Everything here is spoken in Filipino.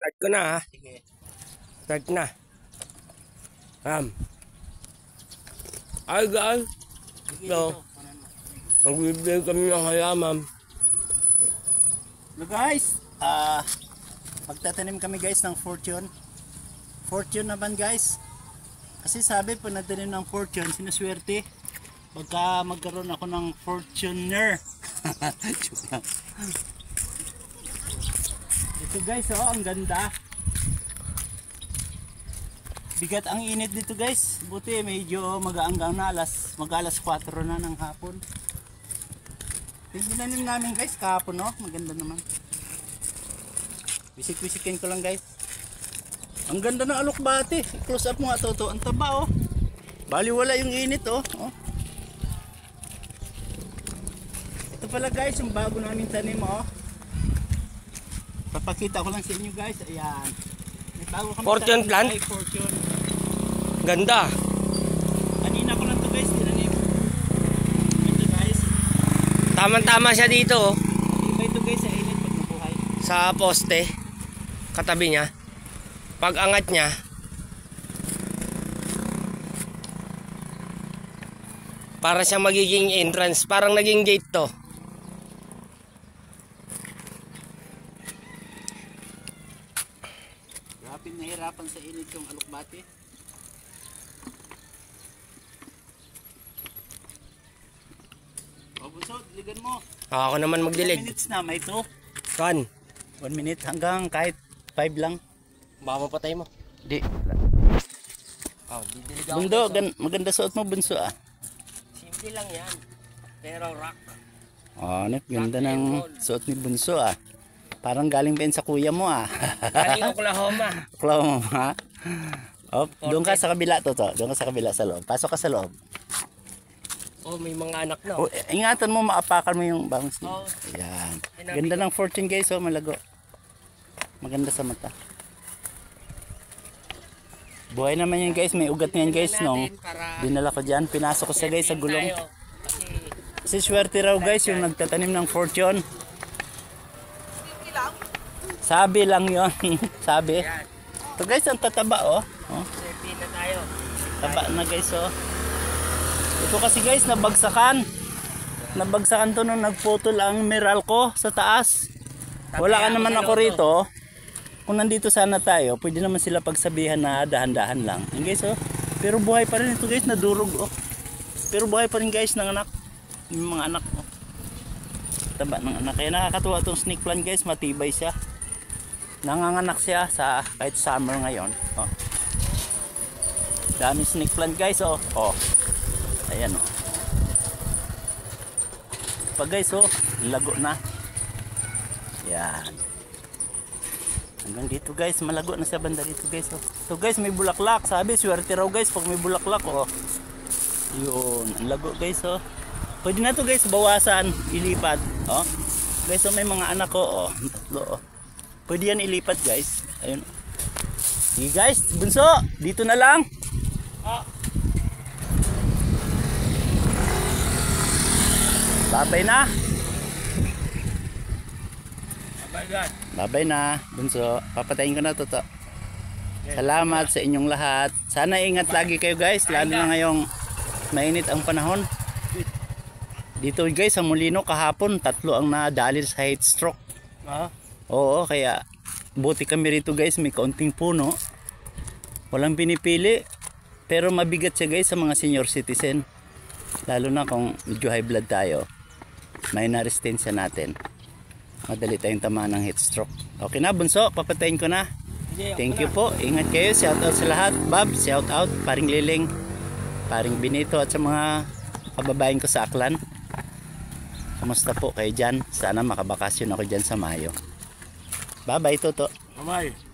Start ko na ha. Sige. Start na. Ay guys. So, magbibigay kami ng halaman. So guys, magtatanim kami guys ng fortune. Fortune naman guys. Kasi sabi po natanim ng fortune, sinuswerte. Pagka magkaroon ako ng fortuner. Ito guys, oh, ang ganda. Bigat ang init dito guys. Buti medyo mag-aanggang na mag-alas 4 na ng hapon. Tinanim namin guys kahapon, no? Maganda naman. Bisik-bisikin ko lang guys. Ang ganda ng alokbate. Close up mo nga to. Ang taba, oh. Baliwala yung init, oh. Ito pala guys, yung bago namin tanim, oh. Papakita ko lang sa inyo guys. Ayan. May bago kami Fortune tanim, plant? Fortune. Ganda. Kanina ko lang to guys, tinanim. Ito guys. Tama-tama siya dito. Oh. Iba ito guys sa init pag nabuhay. Sa poste. Katabi niya. Pag angat niya. Para siya magiging entrance. Parang naging gate to. Rapin na hirapan sa init yung alokbate. O bunso, diligan mo. Ako naman 1 magdilig. minutes na, may 2. Kan. 1 minute hanggang kahit 5 lang. Baka mapatay mo. Di. Oh, didilig ako. Bundo, maganda suot mo bunso ah. Simple lang yan. Pero rock. Oh, ganda ng suot ni bunso ah. Parang galing pa yun sa kuya mo ah. Galing Oklahoma. Oklahoma ha. Oh, doon ka sa kabila to. Doon ka sa kabila sa loob. Pasok ka sa loob. Oh, may mga anak na. Oh, ingatan mo, maapakan mo yung bangus niya. Oh. Ayan. Ganda ng fortune guys, oh, malago. Maganda sa mata. Buhay naman yan guys, may ugat niyan guys, nung dinala ko dyan. Pinasok ko siya guys sa gulong. Kasi swerte raw guys yung nagtatanim ng fortune. Sabi lang yon. Sabi. So guys, ang tataba oh. Happy na tayo. Taba na guys oh. Ito kasi guys, nabagsakan. Nabagsakan to nung nagputol ang Meralco sa taas. Wala ka naman ako rito. Kung nandito sana tayo, pwede naman sila pagsabihan na dahan-dahan lang. Yan guys oh. Pero buhay pa rin ito guys, nadurog oh. Pero buhay pa rin guys ng anak. Yung mga anak oh. Taba ng anak. Kaya nakakatuwa itong snake plant guys, matibay siya. Nanganganak siya sa kahit summer ngayon oh. Dami snake plant guys oh. Ayan oh. Pag guys oh, lago na. Yan. Hanggang dito guys, malago na sa banda dito guys oh. So guys, may bulaklak. Sabi, swerte raw guys pag may bulaklak oh. Yun, ang lago guys oh. Pwede na to guys, bawasan, ilipat oh. Guys oh, may mga anak ko oh. Tatlo oh. Pwede yan ilipat guys. Ayun. Sige guys, bunso, dito na lang. Babay na. Babay na, bunso. Papatayin ko na to. Salamat sa inyong lahat. Sana ingat lagi kayo guys, lalo na ngayong mainit ang panahon. Dito guys, sa Molino kahapon, 3 ang nadali sa heat stroke. Oo, kaya buti kami rito guys, may kaunting puno. Walang pinipili. Pero mabigat siya guys sa mga senior citizen. Lalo na kung medyo high blood tayo. May na-resistensya natin. Madali tayong tama ng heat stroke. Okay na bunso, papatayin ko na. Thank you po, ingat kayo. Shout out sa lahat. Bob, shout out. Paring Liling, Paring Benito at sa mga kababayan ko sa Aklan. Kamusta po kayo dyan? Sana makabakasyon ako dyan sa Mayo. Bye bye Toto. Bye bye.